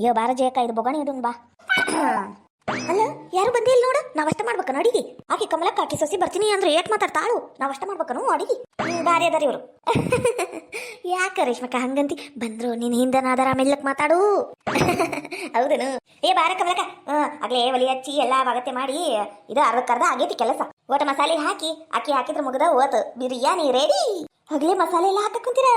ಅಯ್ಯೋ ಬಾರ ಜಯಕ ಇದು ಬೊಗಣಿ ಇಡೋಣ ಬಾ. ಅಲ್ಲ ಯಾರು ಬಂದೇ ಇಲ್ಲ ನೋಡು, ನಾವಷ್ಟ ಮಾಡ್ಬೇಕನು ಅಡಿಗೆ. ಆಕೆ ಕಮಲಕ್ಕ ಆಕೆ ಸೊಸಿ ಬರ್ತೀನಿ ಅಂದ್ರೆ ಏಟ್ ಮಾತಾಡ್ತಾಳು, ನಾವಷ್ಟ ಮಾಡ್ಬೇಕನು ಅಡಿಗೆ. ಬಾರಿ ಅದಾರ ಇವರು. ಯಾಕ ರೇಷ್ಮಕ್ಕ ಹಂಗಂತಿ? ಬಂದ್ರು ನಿನ್ ಹಿಂದನಾದರ ಮೆಲ್ಲಕ್ ಮಾತಾಡು. ಹೌದನು? ಏ ಬಾರ ಕಮಲಕ್ಕ, ಆಗ್ಲೇ ಒಲಿ ಹಚ್ಚಿ ಎಲ್ಲಾ ಅಗತ್ಯ ಮಾಡಿ ಇದು ಅರ್ಧ ಆಗೇತಿ ಕೆಲಸ. ಒಟ ಮಸಾಲೆ ಹಾಕಿ ಅಕ್ಕಿ ಹಾಕಿದ್ರ ಮುಗ್ದ ಓತ್ ಬಿರಿಯಾನಿ ರೆಡಿ. ಆಗ್ಲೇ ಮಸಾಲೆ ಎಲ್ಲ ಹಾಕಕ್ ಕುಂತೀರ?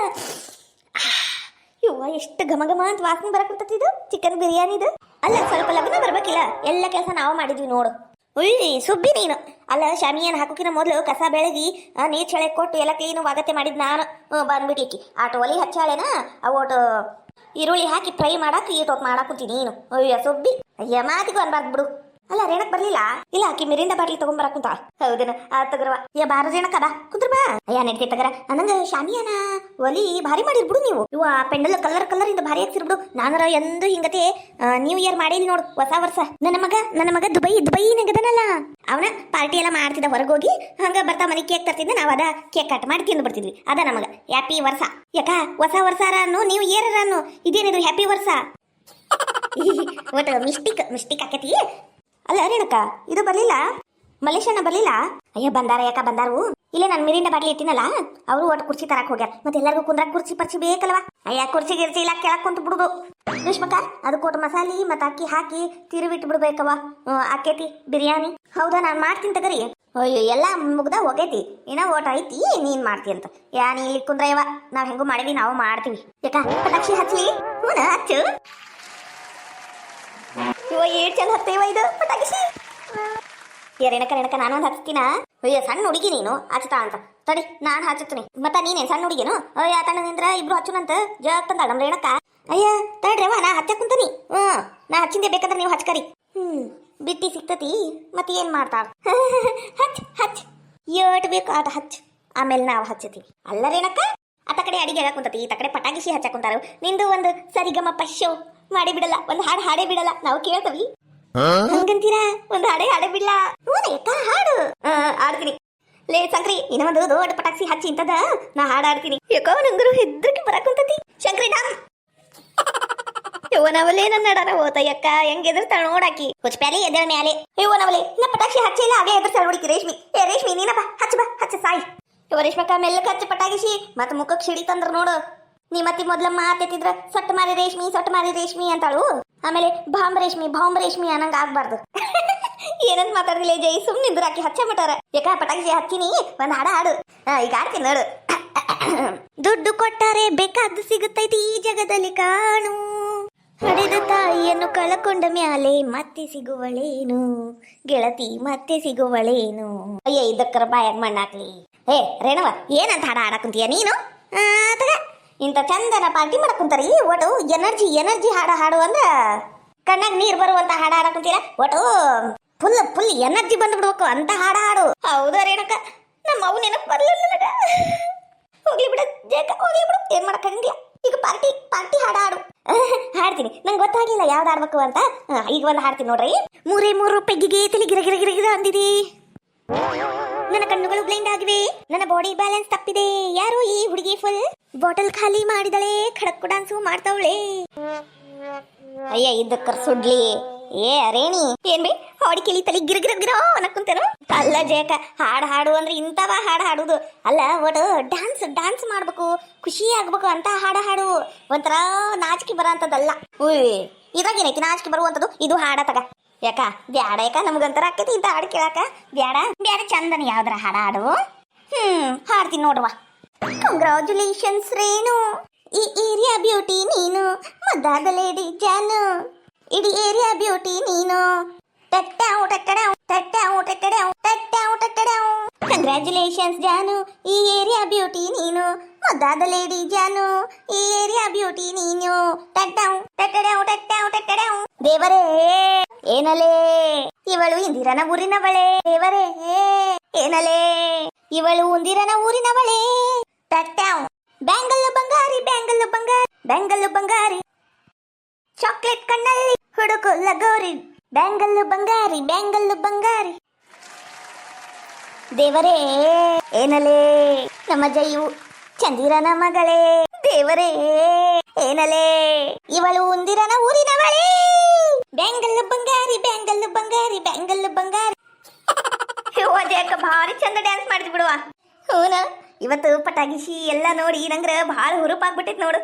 ಇವ್ವ ಎಷ್ಟು ಘಮ ಘಮ ಅಂತ ವಾಸನೆ ಬರಕುಂತತಿ ಇದು ಚಿಕನ್ ಬಿರಿಯಾನಿದು. ಅಲ್ಲ ಸ್ವಲ್ಪ ಲಗ್ನ ಬರ್ಬೇಕಿಲ್ಲ, ಎಲ್ಲ ಕೆಲಸ ನಾವು ಮಾಡಿದ್ವಿ ನೋಡು. ಉಯ್ಯಿ ಸುಬ್ಬಿ ನೀನು. ಅಲ್ಲ ಶಾಮಿಯಾನ ಹಾಕೋಕಿನ ಮೊದಲು ಕಸ ಬೆಳಗಿ ನೀರ್ ಚಳೆ ಕೊಟ್ಟು ಎಲ್ಲ ಕ್ಲೀನು ಅಗತ್ಯ ಮಾಡಿದ್ ನಾನು. ಬಂದ್ಬಿಟ್ಟಿಕ್ಕಿ ಆಟ ಒಲಿ ಹಚ್ಚಾಳೆನ ಅವೋಟು ಈರುಳ್ಳಿ ಹಾಕಿ ಫ್ರೈ ಮಾಡಾಕ ಈಟೋಟ್ ಮಾಡಾಕುಂತೀನಿ ನೀನು. ಅಯ್ಯ ಸುಬ್ಬಿ, ಅಯ್ಯ ಮಾತಿಗೂ ಅನ್ಬಾರ್ದು ಬಿಡು. ಅಲ್ಲ ರೇಣಕ್ ಬರ್ಲಿಲ್ಲ? ಇಲ್ಲ ಆಕಿ ಮಿರಿಂದ ಬಾಟ್ಲಿ ತಗೊಂಬರಕುಂತ. ಹೌದನ? ಆ ತಗರವ. ಏ ಬಾರ ರೇಣಕ್ ಅದ ಕುಂದ್ರ ಬಾ. ಅಯ್ಯ ನಡೀತಿ ತಗರ. ಅನ್ನಂಗ ಶಾಮಿಯಾನ ಒಲಿ ಭಾರಿ ಮಾಡಿರ್ಬಿಡು ನೀವು. ಇವ ಪೆಂಡಲ್ ಕಲರ್ ಕಲರ್ ಇಂದ ಭಾರಿ ಹಾಕ್ಸಿರ್ಬಿಡು. ನಾನರ ಎಂದು ಹಿಂಗತೆ ನ್ಯೂ ಇಯರ್ ಮಾಡೀನಿ ನೋಡು ಹೊಸ ವರ್ಷ. ನನ್ನ ಮಗ ದುಬೈ ನಗದನಲ್ಲ, ಅವನ ಪಾರ್ಟಿ ಎಲ್ಲ ಮಾಡ್ತಿದ್ದ ಹೊರಗೋಗಿ. ಹಂಗ ಬರ್ತಾ ಮನೆ ಕೇಕ್ ತರ್ತಿದ್ದ, ನಾವ್ ಅದ ಕೇಕ್ ಕಟ್ ಮಾಡಿ ತಿಂದು ಬಿಡ್ತಿದ್ವಿ. ಅದ ನಮಗ ಹ್ಯಾಪಿ ವರ್ಷ. ಯಾಕ ಹೊಸ ವರ್ಷ ಅನ್ನು ನ್ಯೂ ಇಯರ್ ಅನ್ನು ಇದೇನಿದ್ರು ಹ್ಯಾಪಿ ವರ್ಷ. ಒಟ್ಟು ಮಿಸ್ಟಿಕ್ ಆಕತಿ. ಅಲ್ಲ ರೇಣಕ್ಕ ಇದು ಬರ್ಲಿಲ್ಲ, ಮಲೇಶಣ್ಣ ಬರ್ಲಿಲ್ಲ? ಅಯ್ಯ ಬಂದಾರ. ಯಾಕ ಬಂದಾರು? ಇಲ್ಲೇ ನಾನು ಮಿರಿಂದ ಬಾಟ್ಲಿ ಇಟ್ಟಿನಲ್ಲ, ಅವರು ಒಟ್ಟು ಕುರ್ಚಿ ತರಕ್ ಹೋಗ್ಯಾರ. ಮತ್ತೆ ಎಲ್ಲರಿಗೂ ಕುಂದ್ರಾಕ ಕುರ್ಚಿ ಪರ್ಚಿ ಬೇಕಲ್ವಾ? ಅಯ್ಯ ಕುರ್ಚಿ ಗಿರ್ಚಿ ಇಲ್ಲ, ಕೆಳಕ್ ಕುಂತ ಬಿಡುದು. ರೇಷ್ಮಕ್ಕ ಅದು ಕೊಟ್ಟು ಮಸಾಲಿ ಮತ್ತೆ ಅಕ್ಕಿ ಹಾಕಿ ತಿರುವಿಟ್ಟು ಬಿಡ್ಬೇಕವ. ಆಕೇತಿ ಬಿರಿಯಾನಿ. ಹೌದಾ? ನಾನು ಮಾಡ್ತೀನಿ ತಗರಿ. ಅಯ್ಯೋ ಎಲ್ಲ ಮುಗ್ದ ಹೋಗೈತಿ, ಏನೋ ಓಟ ಐತಿ, ನೀನ್ ಮಾಡ್ತಿ ಅಂತ. ಯಾ ನೀ ಇಲ್ಲಿ ಕುಂದ್ರಯ್ಯವ, ನಾವ್ ಹೆಂಗು ಮಾಡಿವಿ ನಾವು ಮಾಡ್ತೀವಿ. ಯಾಕ ಪಟಾಕ್ಷಿ ಹಚ್ಲಿ? ಹೂನ ಹಚ್ಚು. ಇವ ಏಟ್ ಚಂದ ಹತ್ತೇವ ಇದು ಪಟಾಕ್ಷಿ. ರೇಣಕ ನಾನು ಒಂದು ಹಚ್ತೀನ. ಅಯ್ಯ ಸಣ್ಣ ಹುಡುಗಿ ನೀನು ಹಚ್ತಾ ಅಂತ ತಡಿ ನಾನು ಹಚ್ಚುತ್ತೀನಿ. ಮತ್ತ ನೀನೇನ್ ಸಣ್ಣ ಹುಡುಗಿನು? ಅಯ್ಯ ತಣ್ಣನಿಂದ್ರ ಇಬ್ರು ಹಚ್ಚುನಂತ ಜಗ್ ತಂದಾಳ ನಮ್ ರೇಣಕ್ಕ. ಅಯ್ಯ ತಡ್ರವ ನಾ ಹಚ್ಚ ಕುಂತನಿ. ನಾ ಹಚ್ಚಿಂದೆ ಬೇಕಾದ್ರೆ ನೀವು ಹಚ್ಕರಿ. ಬಿಟ್ಟಿ ಸಿಕ್ತತಿ ಮತ್ತೆ ಏನ್ ಮಾಡ್ತಾಳ? ಹಚ್ ಏಟ್ ಬೇಕು ಆಟ ಹಚ್, ಆಮೇಲೆ ನಾವು ಹಚ್ಚತೀವಿ. ಅಲ್ಲ ರೇಣಕ್ಕ ಆತ ಕಡೆ ಅಡಿಗೆ ಹೇಳಕ್ ಕುಂತತಿ, ಈ ತಕಡೆ ಪಟಾಕಿಸಿ ಹಚ್ಚಕ್ ಕುಂತಾರ. ನಿಂದು ಒಂದು ಸರಿಗಮ ಪಶ್ಯೋ ಮಾಡಿ ಬಿಡಲ್ಲ, ಒಂದು ಹಾಡು ಹಾಡೇ ಬಿಡಲ್ಲ, ನಾವು ಕೇಳ್ತವಿ. ಹಂಗಂತೀರಾ? ಒಂದು ಹಾಡೇ ಬಿಡಲ್ಲ. ಹಾಡು ಆಡ್ತೀನಿ. ಲೇ ಸಂಕ್ರಿ ಇನ್ನ ಒಂದು ದೊಡ್ಡ ಪಟಾಕ್ಷಿ ಹಚ್ಚಿ ಇಂತದ ನಾ ಹಾಡಾಡ್ತೀನಿ. ಯಾಕೋ ನಂಗರು ಹೆದ್ರಕ್ಕೆ ಬರಕುಂತತಿ. ಶಂಕ್ರಿ ಡಾಮ್ ಇವನವಲೇ ನನ್ನ ನಡಾರ ಹೋತಯ್ಯಕ್ಕ ಹೆಂಗ್ ಎದುರ್ತಾಳ ನೋಡಾಕಿ. ಹುಚ್ಚಪ್ಯಾಲಿ ಎದಳ ಮ್ಯಾಲೆ ಇವನವಲೇ ಇನ್ನ ಪಟಾಕ್ಷಿ ಹಚ್ಚಿಲ್ಲ, ಹಾಗೆ ಎದುರ್ತಾಳ ನೋಡಿಕಿ ರೇಷ್ಮಿ. ಏ ರೇಷ್ಮಿ ನೀನಪ್ಪ ಹಚ್ಚ ಸಾಯಿ. ಇವ ರೇಷ್ಮಕ್ಕ ಮೆಲ್ಲಕ್ಕೆ ಹಚ್ಚಿ ಪಟಾಕಿಸಿ ಮತ್ತ ಮುಖಕ್ಕೆ ಸಿಡಿ ತಂದ್ರ ನೋಡು. ನೀ ಮತ್ತೆ ಮೊದ್ಲ ಮಾತೆತ್ತಿದ್ರ ಸೊಟ್ಟ ಮಾರಿ ರೇಷ್ಮಿ ಅಂತಾಳು. ಆಮೇಲೆ ಬಾಂಬ್ ರೇಷ್ಮಿ ಅನ್ನಂಗ ಆಗ್ಬಾರ್ದು. ಏನಂತ ಮಾತಾಡಿಲ್ಲ ಜೈ, ಸುಮ್ಮನೆ ನಿಂದ್ರ ಆಕಿ ಹಚ್ಚ ಬಿಟ್ಟಾರ. ಯಾಕ ಪಟಾಕಿ ಹಚ್ಚಿನಿ, ಒಂದ್ ಹಾಡು. ಈಗ ಆಡ್ತೀನಿ ನೋಡು. ದುಡ್ಡು ಕೊಟ್ಟರೆ ಬೇಕಾದ್ದು ಸಿಗುತ್ತೈತಿ ಈ ಜಗದಲ್ಲಿ ಕಾಣು, ಹಡೆದ ತಾಯಿಯನ್ನು ಕಳಕೊಂಡ ಮ್ಯಾಲೆ ಮತ್ತೆ ಸಿಗುವಳೇನು ಗೆಳತಿ, ಮತ್ತೆ ಸಿಗುವಳೇನು. ಅಯ್ಯ ಇದಕ್ಕರ ಬಾಯಾಗ ಮಣ್ಣಾಕ್ಲಿ. ಏ ರೇಣವ ಏನಂತ ಹಾಡ ಹಾಡಕುಂತೀಯ ನೀನು? ಇಂಥ ಚಂದನ ಪಾರ್ಟಿ ಮಾಡಕುಂತಾರಿ. ಒಟ್ಟು ಎನರ್ಜಿ ಹಾಡು ಅಂದ್ರ ಕಣ್ಣಾಗ ನೀರ್ ಬರುವಂತ ಹಾಡ ಹಾಡಕುಂತೀರ. ಒಟ್ಟು ಫುಲ್ ಎನರ್ಜಿ ಬಂದು ಬಿಡ್ಬೇಕು ಅಂತ ಹಾಡು. ಹೌದಾ ರೇಣಕ್ಕ? ನಮ್ಮ ಅವು ನೆನಪು ಬರ್ಲಿಲ್ಲ. ಹೋಗ್ಲಿ ಬಿಡ ಜೇಕ, ಹೋಗ್ಲಿ ಬಿಡು, ಏನ್ ಮಾಡಕ್ಕಾಗಂಗಿಲ್ಲ. ಈಗ ಪಾರ್ಟಿ ಹಾಡು ಹಾಡ್ತೀನಿ. ನಂಗೆ ಗೊತ್ತಾಗ್ಲಿಲ್ಲ ಯಾವ್ದು ಆಡ್ಬೇಕು ಅಂತ. ಈಗ ಒಂದು ಹಾಡ್ತೀನಿ ನೋಡ್ರಿ. 3 ಪೆಗ್ಗಿಗೆ ತಲೆ ಗಿರ ಅಂದಿದೆ, ನನ್ನ ಕಣ್ಣುಗಳು ಬ್ಲೈಂಡ್ ಆಗಿವೆ, ನನ್ನ ಬಾಡಿ ಬ್ಯಾಲೆನ್ಸ್ ತಪ್ಪಿದೆ. ಯಾರು ಈ ಹುಡುಗಿ? ಫುಲ್ ಬಾಟಲ್ ಖಾಲಿ ಮಾಡಿದಳೆ, ಖಡಕ್ಕು ಡಾನ್ಸು ಮಾಡ್ತಾವಳೆ. ಅಯ್ಯ ಇದಕ್ಕರ್ ಸುಡ್ಲಿ. ಏ ರೇಣಿ ಏನ್ ಬೇ ಹಾಡಿ ಕಿಳಿ ತಲೆ ಗಿರ ಅನ್ನಕ್ಕುಂತೇನು? ಅಲ್ಲ ಜಯಕ, ಹಾಡು ಅಂದ್ರೆ ಇಂಥವ ಹಾಡುದು ಅಲ್ಲ. ಒಟ್ಟು ಡ್ಯಾನ್ಸ್ ಮಾಡ್ಬೇಕು, ಖುಷಿ ಆಗ್ಬೇಕು ಅಂತ ಹಾಡು. ಒಂಥರ ನಾಚಿಕೆ ಬರೋಂಥದ್ದಲ್ಲ. ಇದ್ರಾಗ ಏನೈತಿ ನಾಚಿಕೆ ಬರುವಂಥದ್ದು? ಇದು ಹಾಡ ತಗ. ಯಾಕ ಬ್ಯಾಡ? ಯಾಕ ನಮ್ಗಂತರ ಆಕೈತಿ ಇಂಥ ಹಾಡು ಕೇಳಾಕ. ಬ್ಯಾಡ ಚಂದನ ಯಾವ್ದ್ರ ಹಾಡು. ಹಾಡ್ತೀನಿ ನೋಡ್ವಾ. ಕಂಗ್ರಾಚುಲೇಷನ್ಸ್ ರೇಣು, ಈ ಏರಿಯಾ ಬ್ಯೂಟಿ ನೀನು, ಮುದ್ದಾದ ಲೇಡಿ ಜಾನು, ಇಡೀ ಏರಿಯಾ ಬ್ಯೂಟಿ ನೀನು. ಕಂಗ್ರಾಚುಲೇಷನ್ಸ್ ಜಾನು, ಈ ಏರಿಯಾ ಬ್ಯೂಟಿ ನೀನು, ಮುದ್ದಾದ ಲೇಡಿ ಜಾನು, ಈ ಏರಿಯಾ ಬ್ಯೂಟಿ ನೀನು. ದೇವರೇ ಏನಲೇ ಇವಳು ಇಂದಿರನ ಊರಿನವಳೆ, ದೇವರೇ ಏನಲೇ ಇವಳು ಇಂದಿರನ ಊರಿನವಳೆ. ಬ್ಯಾಂಗಲ್ಲು ಬಂಗಾರಿ ಚಾಕ್ಲೇಟ್ ಕಣ್ಣಲ್ಲಿ ಹುಡುಕು ಲಗೋರಿ. ಬ್ಯಾಂಗಲ್ಲು ಬಂಗಾರಿ ದೇವರೇ ಏನಲೇ ನಮ್ಮ ಜಯು ಚಂದಿರನ ಮಗಳೇ. ದೇವರೇ ಏನಲೇ ಇವಳು ಉಂದಿರನ ಊರಿನವಳೇ, ಬ್ಯಾಂಗಲ್ಲು ಬಂಗಾರಿ ಬ್ಯಾಂಗಲ್ಲು ಬಂಗಾರಿ ಬ್ಯಾಂಗಲ್ಲು ಬಂಗಾರಿ. ಯಾಕ ಭಾರಿ ಚಂದ ಡ್ಯಾನ್ಸ್ ಮಾಡಿದ್ ಬಿಡುವ. ಹೂನ ಇವತ್ತು ಪಟಾಕಿಸಿ ಎಲ್ಲ ನೋಡಿ ನಂಗ್ರ ಭಾಳ ಹುರುಪಾಗ್ಬಿಟ್ಟೈತ್ ನೋಡು.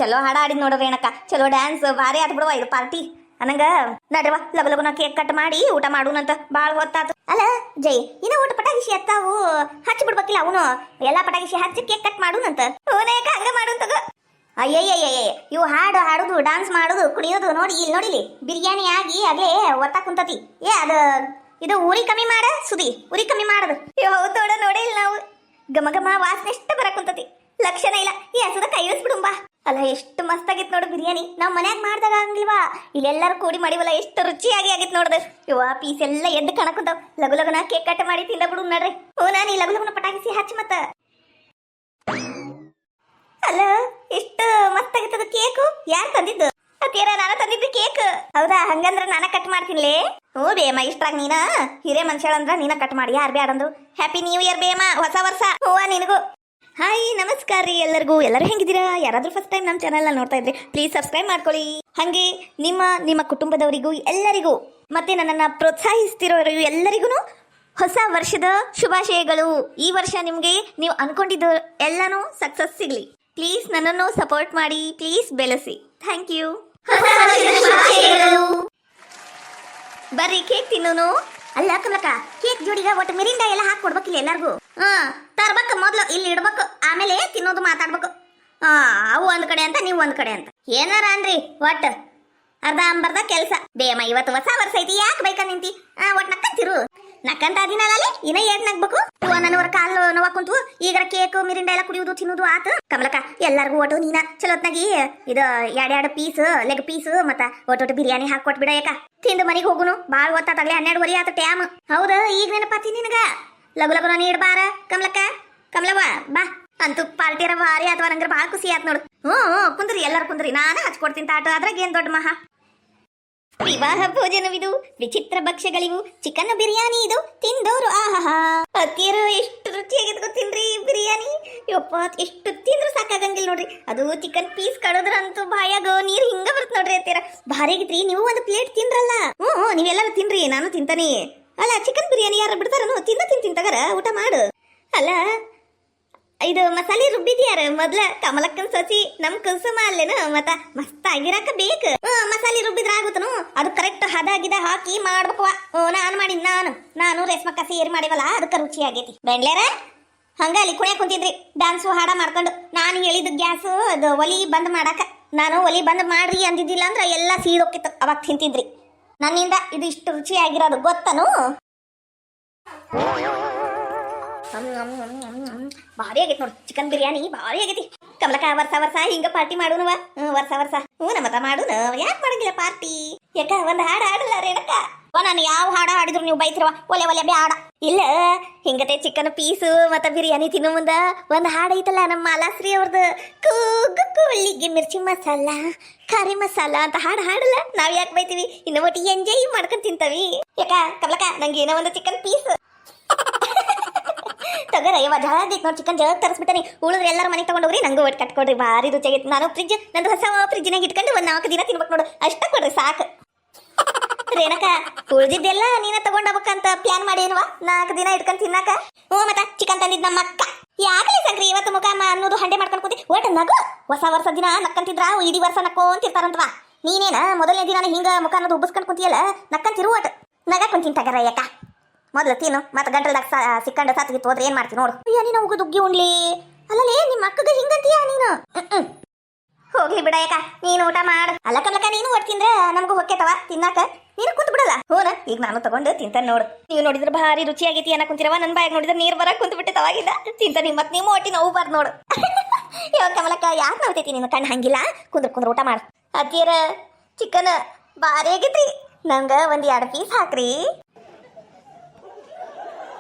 ಚಲೋ ಹಾಡ ಆಡಿದ್ ನೋಡು ರೇಣಕ್ಕ, ಚಲೋ ಡ್ಯಾನ್ಸ್ ಭಾರಿ ಆತ್ ಬಿಡುವ ಇದು ಪಾರ್ಟಿ. ಅನ್ನಂಗ ನಡ್ರವ ಲಗು ಲಗುನ ಕೇಕ್ ಕಟ್ ಮಾಡಿ ಊಟ ಮಾಡೋಣಂತ, ಭಾಳ ಹೊತ್ತಾತು. ಅಲ್ಲ ಜೈ, ಇನ್ನ ಊಟ ಪಟಾಕಿಸಿ ಅತ್ತಾವು ಹಚ್ಚಿ ಬಿಡ್ಬೇಕಿಲ್ಲ, ಅವನು ಎಲ್ಲಾ ಪಟಾಕಿಸಿ ಹಚ್ಚಿ ಕೇಕ್ ಕಟ್ ಮಾಡೋಣಂತ. ಹೂನೇಕ ಹಂಗ ಮಾಡೋಂತಗ. ಅಯ್ಯಯ್ಯಯ್ಯ, ಇವು ಹಾಡು ಹಾಡುದು ಡ್ಯಾನ್ಸ್ ಮಾಡುದು ಕುಣಿಯೋದು ನೋಡಿ ಇಲ್ಲಿ ನೋಡಿಲಿ, ಬಿರಿಯಾನಿ ಆಗಿ ಅಲ್ಲೇ ಒತ್ತಾ ಕುಂತತಿ. ಇದು ಉರಿ ಕಮ್ಮಿ ಮಾಡ ಸುದಿ, ಉರಿ ಕಮ್ಮಿ ಮಾಡದು. ಹೌದು ನೋಡ, ನೋಡೇ ಇಲ್ಲ ನಾವು. ಘಮ ಘಮ ವಾಸನೆ ಎಷ್ಟು ಬರಕ್ ಕುಂತತಿ, ಲಕ್ಷಣ ಇಲ್ಲ. ಈ ಹಸದ ಕೈ ಇಳಿಸ್ಬಿಡುಂಬಾ. ಅಲ್ಲ ಎಷ್ಟು ಮಸ್ತ್ ಆಗಿತ್ತು ನೋಡು ಬಿರಿಯಾನಿ. ನಾವ್ ಮನ್ಯಾಗ ಮಾಡ್ದಾಗ ಹಂಗಿಲ್ವಾ, ಇಲ್ಲೆಲ್ಲರೂ ಕೂಡಿ ಮಾಡಿವಲ್ಲ, ಎಷ್ಟು ರುಚಿಯಾಗಿ ಆಗಿತ್ತು ನೋಡ್ದು. ಪೀಸ್ ಎಲ್ಲ ಎದ್ದು ಕಣಕುಂತಾವ್. ಲಗು ಲಗುನ ಕೇಕ್ ಕಟ್ ಮಾಡಿ ತಿಂದ ಬಿಡು ನಡ್ರಿ. ನಾನು ಈ ಲಗು ಲಗುನ ಪಟಾಕಿಸಿ ಹಚ್ಚಿ ಮತ್ತ. ಅಲ್ಲ ಎಷ್ಟು ಮಸ್ತ್ ಆಗಿತ್ತದ ಕೇಕು. ಯಾರು ತಂದಿದ್ದು? ಅತ್ತೀರ ನಾನು ತಂದಿದ್ದು ಕೇಕ್. ಹೌದಾ, ಹಂಗಂದ್ರ ನಾನ ಕಟ್ ಮಾಡ್ತೀನಿಲೇ. ಹ್ಞೂ ಬೇಮ, ಇಷ್ಟ್ರಾಗ ನೀನ ಹಿರೇ ಮನುಷ್ಯಳಂದ್ರ ನೀನ ಕಟ್ ಮಾಡಿ. ಯಾರು ಬ್ಯಾಡಂದ್ರು. ಹ್ಯಾಪಿ ನ್ಯೂ ಇಯರ್ ಬೇಮ, ಹೊಸ ವರ್ಷ. ಹೂವ ನಿನಗೂ. ಹಾಯ್ ನಮಸ್ಕಾರ ರೀ ಎಲ್ಲರಿಗೂ. ಎಲ್ಲರೂ ಹೆಂಗಿದ್ದೀರಾ? ಯಾರಾದ್ರೂ ಫಸ್ಟ್ ಟೈಮ್ ನಮ್ಮ ಚಾನಲ್ನ ನೋಡ್ತಾ ಇದ್ರೆ ಪ್ಲೀಸ್ ಸಬ್ಸ್ಕ್ರೈಬ್ ಮಾಡ್ಕೊಳ್ಳಿ. ಹಾಗೆ ನಿಮ್ಮ ಕುಟುಂಬದವರಿಗೂ ಎಲ್ಲರಿಗೂ ಮತ್ತೆ ನನ್ನನ್ನು ಪ್ರೋತ್ಸಾಹಿಸ್ತಿರೋರಿಗೂ ಎಲ್ಲರಿಗೂ ಹೊಸ ವರ್ಷದ ಶುಭಾಶಯಗಳು. ಈ ವರ್ಷ ನಿಮಗೆ ನೀವು ಅನ್ಕೊಂಡಿದ್ದು ಎಲ್ಲನೂ ಸಕ್ಸಸ್ ಸಿಗ್ಲಿ. ಪ್ಲೀಸ್ ನನ್ನನ್ನು ಸಪೋರ್ಟ್ ಮಾಡಿ, ಪ್ಲೀಸ್ ಬೆಳೆಸಿ. Thank you. ಬರ್ರಿ ಕೇಕ್ ತಿನ್ನೋನು. ಅಲ್ಲ ಕಮಲಕ್ಕ, ಕೇಕ್ ಜೋಡಿಗ ಒಟ್ಟು ಮಿರಿಂಡ ಎಲ್ಲ ಹಾಕಿ ಕೊಡ್ಬೇಕಿಲ್ಲ ಎಲ್ಲಾರ್ಗು. ತರ್ಬೇಕು ಮೊದ್ಲು, ಇಲ್ಲಿ ಇಡ್ಬೇಕು, ಆಮೇಲೆ ತಿನ್ನೋದು ಮಾತಾಡ್ಬೇಕು. ಅವು ಒಂದ್ ಕಡೆ ಅಂತ, ನೀವು ಒಂದ್ ಕಡೆ ಅಂತ. ಏನಾರ ಅನ್ರಿ ಒಟ್ಟು ಅರ್ಧ ಅಂಬರ್ಧ ಕೆಲ್ಸ. ಬೇಮ ಇವತ್ತು ಹೊಸ ವರ್ಷ ಐತಿ, ಯಾಕೆ ಬೈಕ ನಿಂತಿ? ಒಟ್ಟು ನಕ್ಕಂತಿರು. ನಕ್ಕಂತ ಅದಿನಲ್ಲೇ ಇನ್ನ ಏನ್ ನಗ್ಬೇಕು? ನನ್ನವರ ಕಾಲು ನೋವಾ ಕುಂತು ಈಗ ಕೇಕ್ ಮಿರಿಂಡ ಎಲ್ಲ ಕುಡಿಯುವುದು ತಿನ್ನುವುದು ಆತ. ಕಮಲಕ್ಕ ಎಲ್ಲಾರ್ಗು ಒಟ್ಟು ನೀನ ಚಲೋತ್ನಾಗಿ ಇದು ಎರಡೆರಡು ಪೀಸ್ ಲೆಗ್ ಪೀಸ್ ಮತ್ತ ಒಟ್ಟು ಬಿರಿಯಾನಿ ಹಾಕಿ ಕೊಟ್ಬಿಡ. ಯಾಕ ತಿಂದು ಮನೆಗೆ ಹೋಗುನು. ಭಾಳ ಹೊತ್ತಾಗ್ಲೇ 12:30 ಆತ ಟ್ಯಾಮ್. ಹೌದ, ಈಗ ನೆನಪಾತಿ ನಿನಗ. ಲಗು ಲಗುನ ನೀಡ್ಬಾರ ಕಮಲಕ್ಕ. ಕಮಲವ್ವ ಬಾ. ಅಂತೂ ಪಾರ್ಟಿಯರ ಭಾರಿ ಅಥವಾ ನಂಗೆ ಭಾಳ ಖುಷಿ ಆಯ್ತು ನೋಡು. ಕುಂದ್ರಿ ಎಲ್ಲರೂ ಕುಂದ್ರಿ, ನಾನು ಹಚ್ಕೊಡ್ತೀನಿ ತಾಟ. ಅದ್ರಾಗ ಏನ್ ದೊಡ್ಡ ಮಹಾ. ವಿವಾಹ ಭೋಜನವಿದು, ವಿಚಿತ್ರ ಭಕ್ಷ್ಯಗಳಿವು, ಚಿಕನ್ ಬಿರಿಯಾನಿ ಇದು, ತಿಂದೋರು ಆಹಾ. ಅತ್ತಿಯರು ಎಷ್ಟು ರುಚಿಯಾಗಿದ್ ಗೊತ್ತಿನ್ರಿ ಬಿರಿಯಾನಿ. ಯಪ್ಪ ಎಷ್ಟು ತಿಂದ್ರು ಸಾಕಾಗಂಗಿಲ್ಲ ನೋಡ್ರಿ. ಅದು ಚಿಕನ್ ಪೀಸ್ ಕಡೋದ್ರಂತೂ ಬಾಯಾಗ ನೀರು ಹಿಂಗ ಬರುತ್ತೆ ನೋಡ್ರಿ. ಅತ್ತಿಯರ ಭಾರಿ ಆಗಿತ್ರಿ. ನೀವು ಒಂದು ಪ್ಲೇಟ್ ತಿಂದ್ರಲ್ಲ. ನೀವೆಲ್ಲರೂ ತಿನ್ರಿ, ನಾನು ತಿಂತಾನೆ. ಅಲ್ಲ ಚಿಕನ್ ಬಿರಿಯಾನಿ ಯಾರು ಬಿಡ್ತಾರನು? ತಿಂತೀನಿ ತಗರ, ಊಟ ಮಾಡು. ಅಲ್ಲ ಇದು ಮಸಾಲೆ ರುಬ್ಬಿದ್ಯಾರ ಮೊದ್ಲ? ಕಮಲಕ್ಕನ್ ಸಸಿ ನಮ್ ಕುಸುಮ ಅಲ್ಲೇನು? ಮತ್ತ ಮಸ್ತ್ ಆಗಿರಾಕ ಬೇಕು. ಮಸಾಲೆ ರುಬ್ಬಿದ್ರ ಆಗುತ್ತನು. ಅದು ಕರೆಕ್ಟ್ ಹದ ಹಾಕಿ ಮಾಡ್ಬೇಕು. ನಾನು ಮಾಡಿ ನಾನು ರೇಷ್ಮಕ್ಕ ಸೇರಿ ಮಾಡಿವಲ್ಲ, ಅದಕ್ಕೆ ರುಚಿ ಆಗೈತಿ. ಬೆಂಡ್ಲೇರ ಹಂಗ ಅಲ್ಲಿ ಕುಣ್ಯಾಕ ಕುಂತಿದ್ರಿ, ಡ್ಯಾನ್ಸು ಹಾಡ ಮಾಡ್ಕೊಂಡು. ನಾನು ಹೇಳಿದ ಗ್ಯಾಸ್ ಅದು ಒಲಿ ಬಂದ್ ಮಾಡಾಕ. ನಾನು ಒಲಿ ಬಂದ್ ಮಾಡ್ರಿ ಅಂದಿದ್ದಿಲ್ಲ ಅಂದ್ರ ಎಲ್ಲ ಸೀದೋಕಿತ್ತು, ಅವಾಗ ತಿಂತಿದ್ರಿ. ನನ್ನಿಂದ ಇದು ಇಷ್ಟು ರುಚಿ ಆಗಿರೋದು ಗೊತ್ತನು? ಭಾರಿ ಆಗೈತಿ ನೋಡು ಚಿಕನ್ ಬಿರಿಯಾನಿ, ಭಾರಿ ಆಗೈತಿ. ಕಮಲಕ್ಕ ವರ್ಷ ಹಿಂಗ ಪಾರ್ಟಿ ಮಾಡುನವ. ವರ್ಷ ನಮ್ಮತ ಮಾಡುನು. ಯಾಕೆ ಮಾಡಂಗಿಲ್ಲ ಪಾರ್ಟಿ? ಯಾಕ ಒಂದ್ ಹಾಡ ಹಾಡಲ್ಲ ರೇಣಕ್ಕ? ನಾನು ಯಾವ ಹಾಡ ಹಾಡಿದ್ರು ನೀವು ಬೈತಿರುವ. ಒಲೆ ಬ್ಯಾಡ. ಇಲ್ಲ ಹಿಂಗತೆ ಚಿಕನ್ ಪೀಸು ಮತ್ತ ಬಿರಿಯಾನಿ ತಿನ್ನೋ ಮುಂದ ಒಂದ್ ಹಾಡ ಐತಲ್ಲ ನಮ್ಮ ಮಾಲಾಶ್ರೀ ಅವ್ರದ್ದು, ಕೂಗು ಕೋಳಿಗೆ ಮಿರ್ಚಿ ಮಸಾಲ ಕರಿ ಮಸಾಲ ಅಂತ ಹಾಡಲ್ಲ. ನಾವ್ ಯಾಕೆ ಬೈತೀವಿ? ಇನ್ನು ಒಟ್ಟು ಎಂಜಾಯ್ ಮಾಡ್ಕೊಂಡ್ ತಿಂತವಿ. ಯಾಕ ಕಮಲಕ್ಕ ನಂಗೆ ಏನೋ ಒಂದು ಚಿಕನ್ ಪೀಸ್ ತಗರ. ಜಳ ಆಗೈತಿ ನೋಡಿ, ಚಿಕನ್ ಜಳ ತರಿಸ್ಬಿಟ್ಟನಿ. ಉಳಿದ್ರೆ ಎಲ್ಲರೂ ಮನೆಗೆ ತಗೊಂಡೋಗ್ರಿ, ನಂಗೂ ಒಟ್ಟು ಕಟ್ಕೊಡ್ರಿ. ಭಾರಿ ರುಚಿಯಾಗೈತಿ. ನಾನು ನಂದು ಹೊಸ ಫ್ರಿಜ್ನಾಗ ಇಟ್ಕೊಂಡು ಒಂದ್ 4 ದಿನ ತಿನ್ಬೇಕು ನೋಡು, ಅಷ್ಟ ಕೊಡ್ರಿ ಸಾಕು. ರೇಣಕ ಉಳಿದಿದ್ದೆಲ್ಲ ನೀನ ತಗೊಂಡೋಗ್ಬೇಕಂತ ಪ್ಲಾನ್ ಮಾಡೇನ್ವಾ 4 ದಿನ ಇಟ್ಕೊಂಡ್ ತಿನ್ನಾಕ? ಮತ್ತ ಚಿಕನ್ ತಂದಿದ್ ನಮ್ಮ ಅಕ್ಕ. ಯಾಕಲಿ ಸಂಕ್ರಿ ಇವತ್ತು ಮುಖ ಅನ್ನೋದು ಹಂಡೆ ಮಾಡ್ಕೊಂಡು ಕೂತಿ. ಒಟ್ಟು ನಗು. ಹೊಸ ವರ್ಷ ದಿನ ನಕ್ಕಂತಿದ್ರ ಇಡೀ ವರ್ಷ ನಕ್ಕೊಂತಿರ್ತಾರಂತವಾ. ನೀನೇನ ಮೊದಲನೇ ದಿನ ಹಿಂಗ ಮುಖ ಅನ್ನೋದು ಉಬ್ಬಿಸ್ಕೊಂಡ್ ಕುಂತಿಯಲ್ಲ, ನಕ್ಕಂತಿರು. ಒಟ್ಟು ನಗ ಕುಂತಿನ್ ತಗರ. ಯಾಕ ಮೊದ್ಲು ತಿನ್ನು, ಮತ್ತೆ ಗಂಟಲ್ದಾಗ ಸಿಕ್ಕಂಡು ಸತ್ಗಿತ್ತು ಹೋದ್ರೆ ಏನ್ ಮಾಡ್ತೀನಿ ನೋಡು. ಅಯ್ಯ ನೀನು ಹೋಗು ದುಗ್ಗಿ ಉಣ್ಲಿ. ಅಲ್ಲಲೇ ನಿಮ್ಮ ಅಕ್ಕಗ ಹಿಂಗಂತೀಯ ನೀನು? ಹೋಗ್ಲಿ ಬಿಡ. ಯಾಕ ನೀನು ಊಟ ಮಾಡು. ಅಲ್ಲ ಕಮಲಕ್ಕ, ನೀನು ಒಟ್ಟು ತಿಂದ್ರೆ ನಮಗೂ ಹೊಕ್ಕೇತವ ತಿನ್ನಾಕ. ನೀನು ಕುಂತ್ ಬಿಡಲ್ಲ. ಈಗ ನಾನು ತಗೊಂಡು ತಿಂತಾನೆ ನೋಡು. ನೀವು ನೋಡಿದ್ರೆ ಭಾರಿ ರುಚಿಯಾಗೈತಿ ಅನ್ನ ಕುಂತಿರವ. ನನ್ನ ಬಾಯಾಗ ನೋಡಿದ್ರೆ ನೀರು ಬರಕ್ ಕುಂತ ಬಿಟ್ಟೆ ತವಾಗಿದ್ದ. ತಿಂತಾನೆ ಮತ್ತೆ ನೀವು ಒಟ್ಟಿ ನೋವು ಬಾರ್ದು ನೋಡು. ಇವಾಗ ಕಮಲಕ್ಕ ಯಾಕೆ ನೋಡ್ತೈತಿ ನೀನು? ಕಣ್ಣು ಹಂಗಿಲ್ಲ. ಕುಂದ್ರ ಊಟ ಮಾಡು. ಅತ್ತಿಯರ ಚಿಕನ್ ಭಾರಿ ಆಗೈತಿ. ನಂಗೆ ಒಂದ್ 2 ಪೀಸ್ ಹಾಕ್ರಿ.